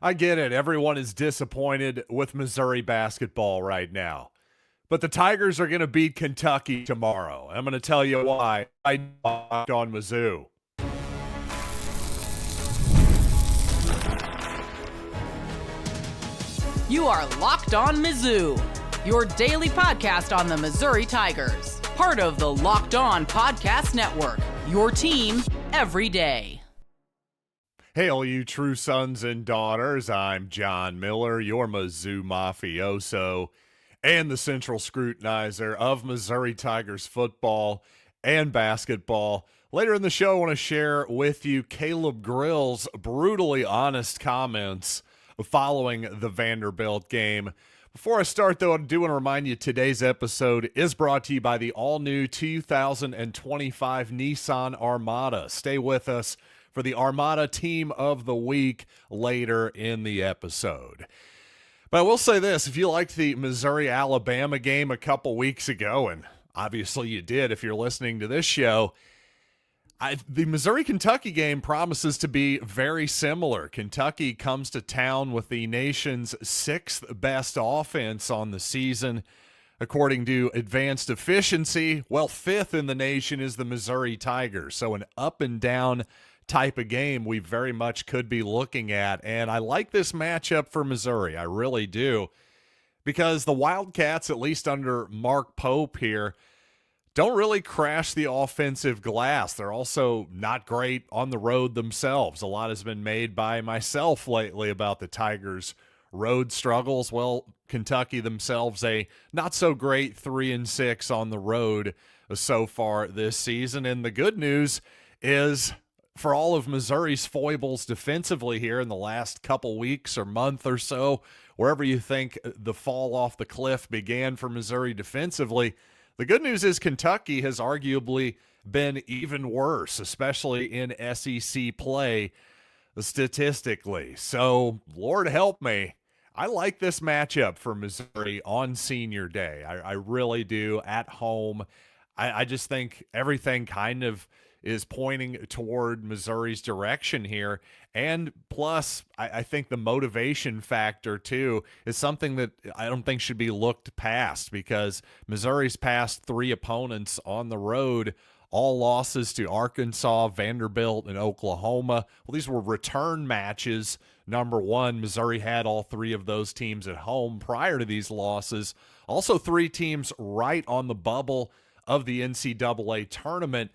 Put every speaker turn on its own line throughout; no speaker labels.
I get it. Everyone is disappointed with Missouri basketball right now. But the Tigers are going to beat Kentucky tomorrow. I'm going to tell you why. I Locked On Mizzou.
You are Locked On Mizzou, your daily podcast on the Missouri Tigers. Part of the Locked On Podcast Network, your team every day.
Hey, all you true sons and daughters. I'm John Miller, your Mizzou mafioso and the central scrutinizer of Missouri Tigers football and basketball. Later in the show, I want to share with you Caleb Grill's brutally honest comments following the Vanderbilt game. Before I start, though, I do want to remind you today's episode is brought to you by the all-new 2025 Nissan Armada. Stay with us for the Armada Team of the Week later in the episode. But I will say this, if you liked the Missouri-Alabama game a couple weeks ago, and obviously you did if you're listening to this show, the Missouri-Kentucky game promises to be very similar. Kentucky comes to town with the nation's sixth best offense on the season. According to advanced efficiency, well, fifth in the nation is the Missouri Tigers. So an up and down type of game we very much could be looking at. And I like this matchup for Missouri. I really do. Because the Wildcats, at least under Mark Pope here, don't really crash the offensive glass. They're also not great on the road themselves. A lot has been made by myself lately about the Tigers' road struggles. Well, Kentucky themselves a not so great 3-6 on the road so far this season. And the good news is, for all of Missouri's foibles defensively here in the last couple weeks or month or so, wherever you think the fall off the cliff began for Missouri defensively, the good news is Kentucky has arguably been even worse, especially in SEC play statistically. So, Lord help me. I like this matchup for Missouri on Senior Day. I really do, at home. I just think everything kind of is pointing toward Missouri's direction here. And plus, I think the motivation factor, too, is something that I don't think should be looked past, because Missouri's past three opponents on the road, all losses to Arkansas, Vanderbilt, and Oklahoma. Well, these were return matches. Number one, Missouri had all three of those teams at home prior to these losses. Also, three teams right on the bubble of the NCAA tournament.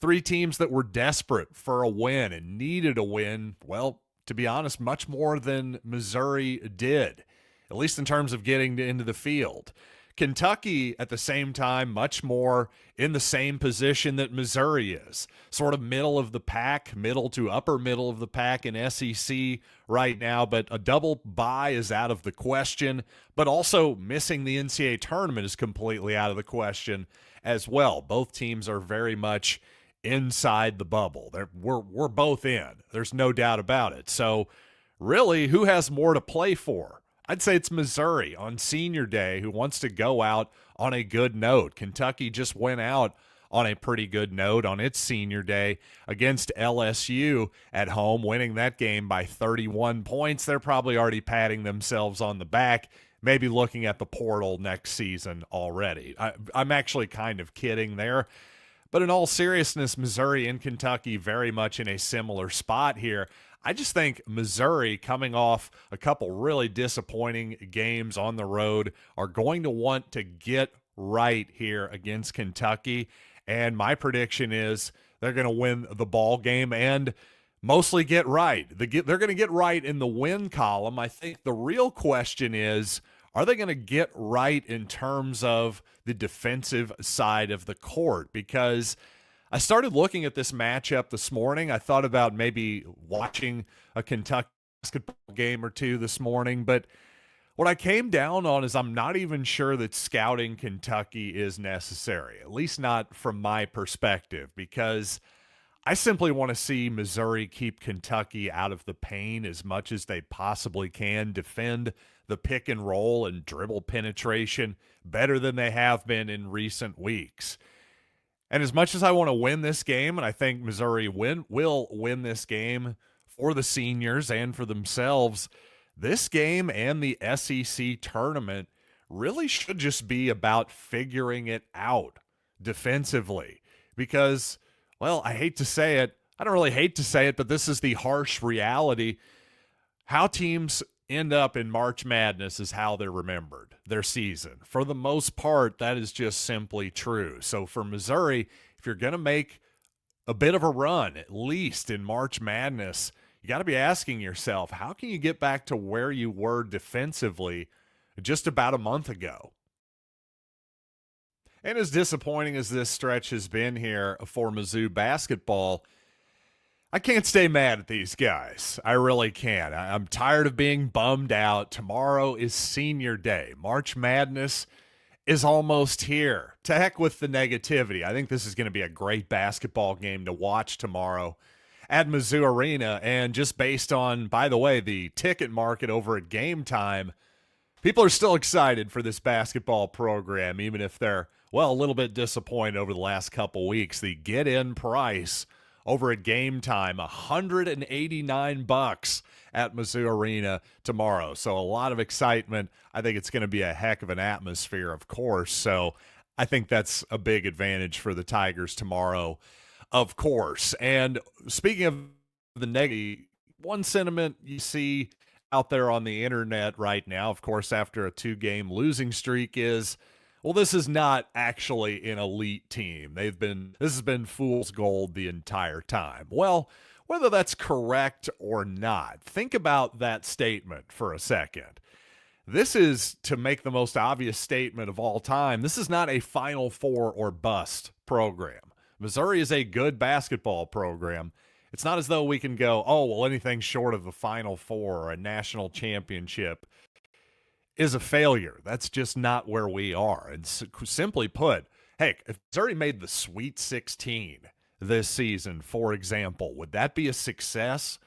Three teams that were desperate for a win and needed a win, well, to be honest, much more than Missouri did, at least in terms of getting into the field. Kentucky, at the same time, much more in the same position that Missouri is, sort of middle of the pack, middle to upper middle of the pack in SEC right now, but a double bye is out of the question, but also missing the NCAA tournament is completely out of the question as well. Both teams are very much inside the bubble. We're both in. There's no doubt about it. So really, who has more to play for? I'd say it's Missouri on Senior Day, who wants to go out on a good note. Kentucky just went out on a pretty good note on its Senior Day against LSU at home, winning that game by 31 points. They're probably already patting themselves on the back, maybe looking at the portal next season already. I'm actually kind of kidding there. But in all seriousness, Missouri and Kentucky very much in a similar spot here. I just think Missouri, coming off a couple really disappointing games on the road, are going to want to get right here against Kentucky. And my prediction is they're going to win the ball game and mostly get right. They're going to get right in the win column. I think the real question is, are they going to get right in terms of the defensive side of the court? Because I started looking at this matchup this morning. I thought about maybe watching a Kentucky basketball game or two this morning, but what I came down on is I'm not even sure that scouting Kentucky is necessary, at least not from my perspective, because I simply want to see Missouri keep Kentucky out of the paint as much as they possibly can, defend the pick and roll and dribble penetration better than they have been in recent weeks. And as much as I want to win this game, and I think Missouri will win this game for the seniors and for themselves, this game and the SEC tournament really should just be about figuring it out defensively because, well, I hate to say it. I don't really hate to say it, but this is the harsh reality. How teams end up in March Madness is how they're remembered, their season. For the most part, that is just simply true. So for Missouri, if you're going to make a bit of a run, at least in March Madness, you got to be asking yourself, how can you get back to where you were defensively just about a month ago? And as disappointing as this stretch has been here for Mizzou basketball, I can't stay mad at these guys. I really can't. I'm tired of being bummed out. Tomorrow is senior day. March Madness is almost here. To heck with the negativity. I think this is going to be a great basketball game to watch tomorrow at Mizzou Arena. And just based on, by the way, the ticket market over at Game Time, people are still excited for this basketball program, even if they're, well, a little bit disappointed over the last couple weeks. The get-in price over at Game Time, $189 at Mizzou Arena tomorrow. So a lot of excitement. I think it's going to be a heck of an atmosphere, of course. So I think that's a big advantage for the Tigers tomorrow, of course. And speaking of the negative, one sentiment you see out there on the internet right now, of course, after a 2-game losing streak is, well, this is not actually an elite team. This has been fool's gold the entire time. Well, whether that's correct or not, think about that statement for a second. This is, to make the most obvious statement of all time, this is not a Final Four or bust program. Missouri is a good basketball program. It's not as though we can go, oh, well, anything short of the Final Four or a national championship is a failure. That's just not where we are. And simply put, heck, if Missouri made the Sweet 16 this season, for example, would that be a success?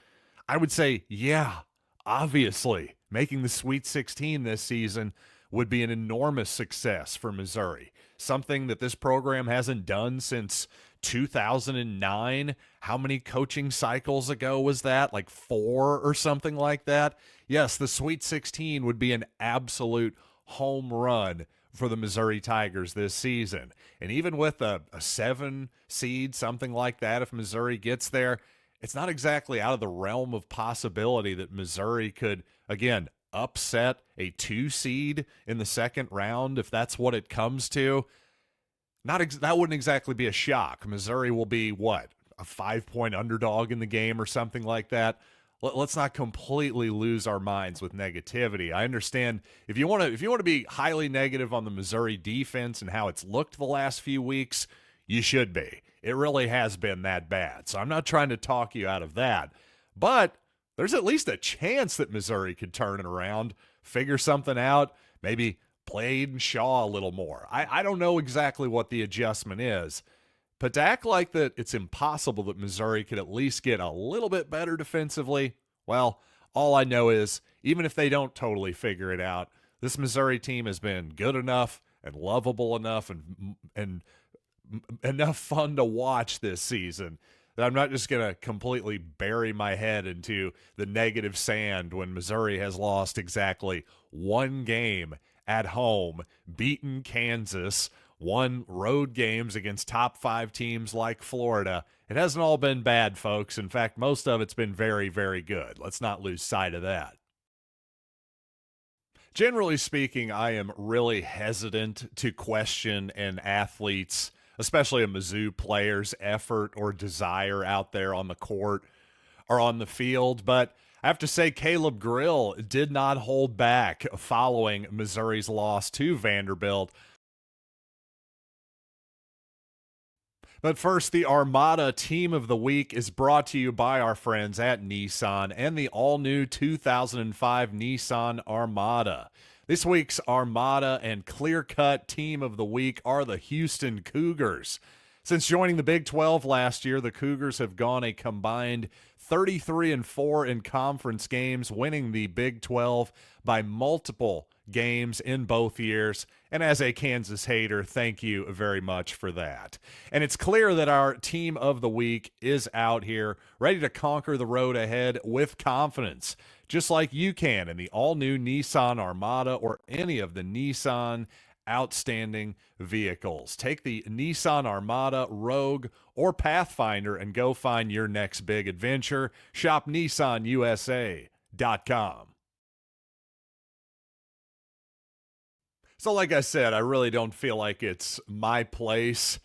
I would say, yeah, obviously. Making the Sweet 16 this season would be an enormous success for Missouri. Something that this program hasn't done since 2009. How many coaching cycles ago was that? Like 4 or something like that? Yes, the Sweet 16 would be an absolute home run for the Missouri Tigers this season. And even with a 7 seed, something like that, if Missouri gets there, it's not exactly out of the realm of possibility that Missouri could, again, upset a 2 seed in the second round if that's what it comes to. That wouldn't exactly be a shock. Missouri will be, what, a 5-point underdog in the game or something like that. Let's not completely lose our minds with negativity. I understand if you want to be highly negative on the Missouri defense and how it's looked the last few weeks, you should be. It really has been that bad. So I'm not trying to talk you out of that. But there's at least a chance that Missouri could turn it around, figure something out, maybe play Aiden Shaw a little more. I don't know exactly what the adjustment is. But to act like that it's impossible that Missouri could at least get a little bit better defensively, well, all I know is even if they don't totally figure it out, this Missouri team has been good enough and lovable enough and enough fun to watch this season that I'm not just going to completely bury my head into the negative sand when Missouri has lost exactly 1 game at home, beaten Kansas, won road games against top 5 teams like Florida. It hasn't all been bad, folks. In fact, most of it's been very, very good. Let's not lose sight of that. Generally speaking, I am really hesitant to question an athlete's, especially a Mizzou player's, effort or desire out there on the court or on the field. But I have to say, Caleb Grill did not hold back following Missouri's loss to Vanderbilt. But first, the Armada Team of the Week is brought to you by our friends at Nissan and the all-new 2005 Nissan Armada. This week's Armada and clear-cut Team of the Week are the Houston Cougars. Since joining the Big 12 last year, the Cougars have gone a combined 33-4 in conference games, winning the Big 12 by multiple games in both years. And as a Kansas hater, thank you very much for that. And it's clear that our team of the week is out here, ready to conquer the road ahead with confidence, just like you can in the all-new Nissan Armada or any of the Nissan outstanding vehicles. Take the Nissan Armada, Rogue, or Pathfinder and go find your next big adventure. Shop NissanUSA.com. So like I said, I really don't feel like it's my place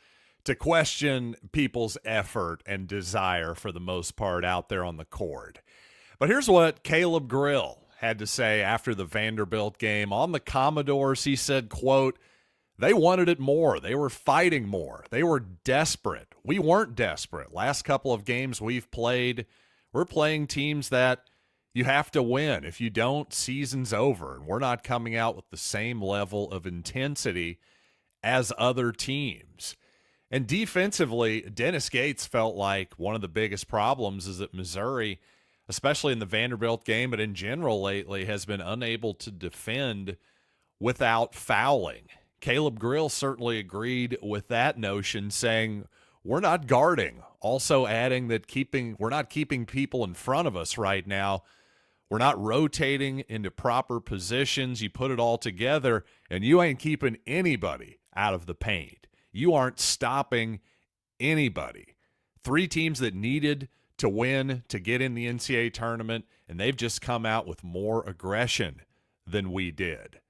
to question people's effort and desire for the most part out there on the court. But here's what Caleb Grill had to say after the Vanderbilt game. On the Commodores, he said, quote, "They wanted it more. They were fighting more. They were desperate. We weren't desperate. Last couple of games we've played, we're playing teams that you have to win. If you don't, season's over. And we're not coming out with the same level of intensity as other teams." And defensively, Dennis Gates felt like one of the biggest problems is that Missouri, especially in the Vanderbilt game, but in general lately, has been unable to defend without fouling. Caleb Grill certainly agreed with that notion, saying, "We're not guarding." Also adding that we're not keeping people in front of us right now. We're not rotating into proper positions. You put it all together, and you ain't keeping anybody out of the paint. You aren't stopping anybody. 3 teams that needed to win to get in the NCAA tournament, and they've just come out with more aggression than we did.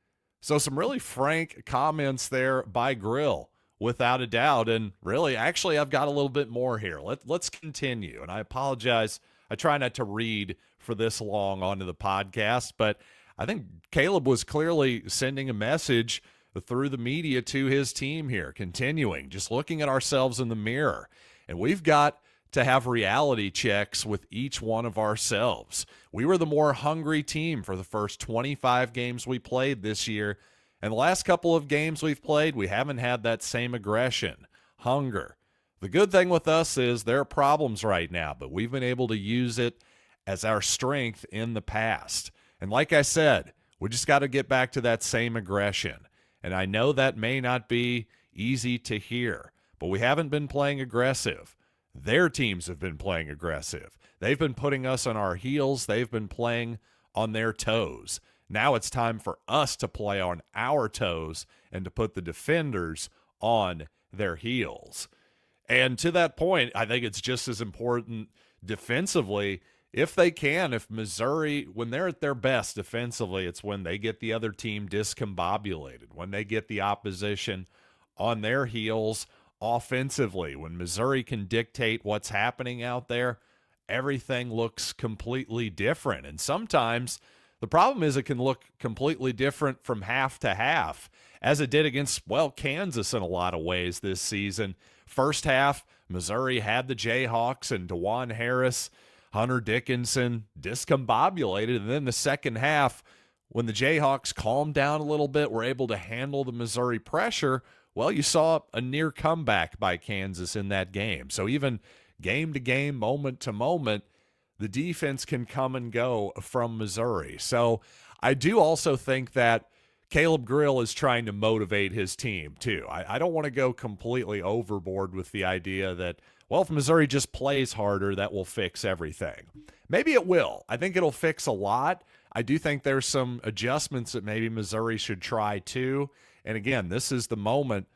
So some really frank comments there by Grill, without a doubt. And really, actually, I've got a little bit more here. Let's continue. And I apologize. I try not to read for this long onto the podcast, but I think Caleb was clearly sending a message through the media to his team here, continuing, just looking at ourselves in the mirror. And we've got to have reality checks with each one of ourselves. We were the more hungry team for the first 25 games we played this year. And the last couple of games we've played, we haven't had that same aggression, hunger. The good thing with us is there are problems right now, but we've been able to use it as our strength in the past. And like I said, we just got to get back to that same aggression. And I know that may not be easy to hear, but we haven't been playing aggressive. Their teams have been playing aggressive. They've been putting us on our heels. They've been playing on their toes. Now it's time for us to play on our toes and to put the defenders on their heels. And to that point, I think it's just as important defensively, if they can, if Missouri, when they're at their best defensively, it's when they get the other team discombobulated, when they get the opposition on their heels offensively. When Missouri can dictate what's happening out there, everything looks completely different. And sometimes the problem is it can look completely different from half to half, as it did against, Kansas in a lot of ways this season. First half, Missouri had the Jayhawks and DeJuan Harris, Hunter Dickinson discombobulated. And then the second half, when the Jayhawks calmed down a little bit, were able to handle the Missouri pressure, you saw a near comeback by Kansas in that game. So even game to game, moment to moment, the defense can come and go from Missouri. So I do also think that Caleb Grill is trying to motivate his team too. I don't want to go completely overboard with the idea that, if Missouri just plays harder, that will fix everything. Maybe it will. I think it'll fix a lot. I do think there's some adjustments that maybe Missouri should try too. And again, this is the moment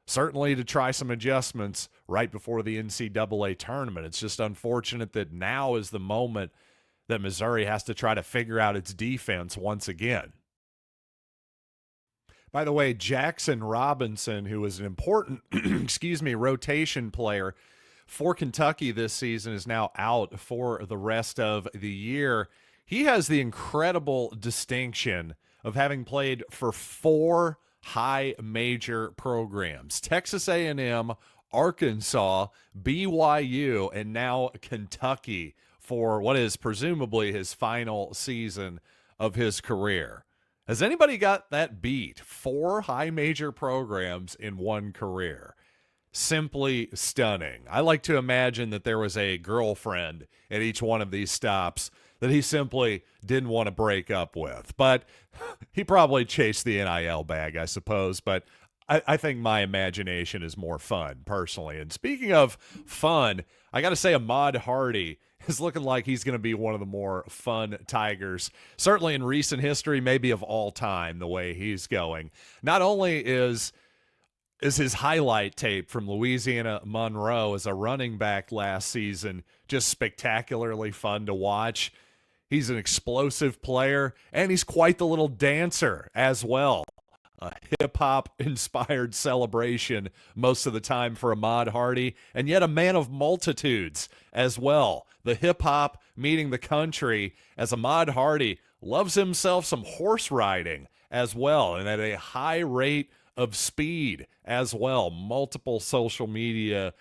certainly to try some adjustments right before the NCAA tournament. It's just unfortunate that now is the moment that Missouri has to try to figure out its defense once again. By the way, Jackson Robinson, who is an important, rotation player for Kentucky this season, is now out for the rest of the year. He has the incredible distinction of having played for 4 high major programs: Texas A&M, Arkansas, BYU, and now Kentucky for what is presumably his final season of his career. Has anybody got that beat? 4 high major programs in one career. Simply stunning. I like to imagine that there was a girlfriend at each one of these stops that he simply didn't want to break up with. But he probably chased the NIL bag, I suppose. But I think my imagination is more fun, personally. And speaking of fun, I got to say Ahmad Hardy is looking like he's going to be one of the more fun Tigers, certainly in recent history, maybe of all time, the way he's going. Not only is his highlight tape from Louisiana Monroe as a running back last season just spectacularly fun to watch, he's an explosive player, and he's quite the little dancer as well. A hip-hop inspired celebration most of the time for Ahmad Hardy, and yet a man of multitudes as well. The hip-hop meeting the country, as Ahmad Hardy loves himself some horse riding as well, and at a high rate of speed as well. Multiple social media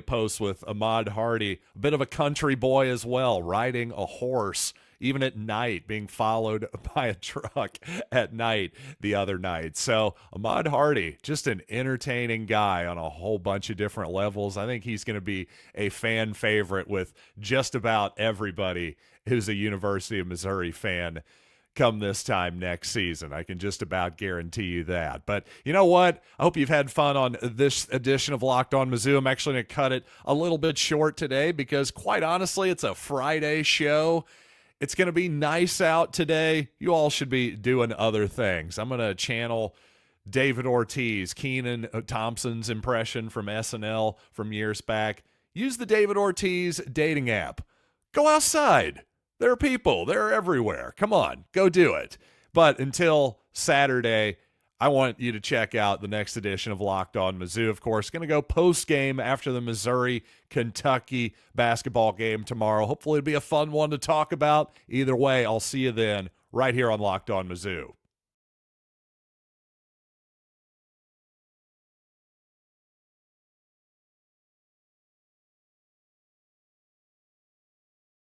posts with Ahmad Hardy, a bit of a country boy as well, riding a horse even at night, being followed by a truck at night the other night. So Ahmad Hardy, just an entertaining guy on a whole bunch of different levels. I think he's going to be a fan favorite with just about everybody who's a University of Missouri fan come this time next season. I can just about guarantee you that. But you know what? I hope you've had fun on this edition of Locked On Mizzou. I'm actually going to cut it a little bit short today because, quite honestly, it's a Friday show. It's going to be nice out today. You all should be doing other things. I'm going to channel David Ortiz, Kenan Thompson's impression from SNL from years back. Use the David Ortiz dating app. Go outside. There are people. They're everywhere. Come on, go do it. But until Saturday, I want you to check out the next edition of Locked On Mizzou. Of course, going to go post-game after the Missouri-Kentucky basketball game tomorrow. Hopefully it'll be a fun one to talk about. Either way, I'll see you then right here on Locked On Mizzou.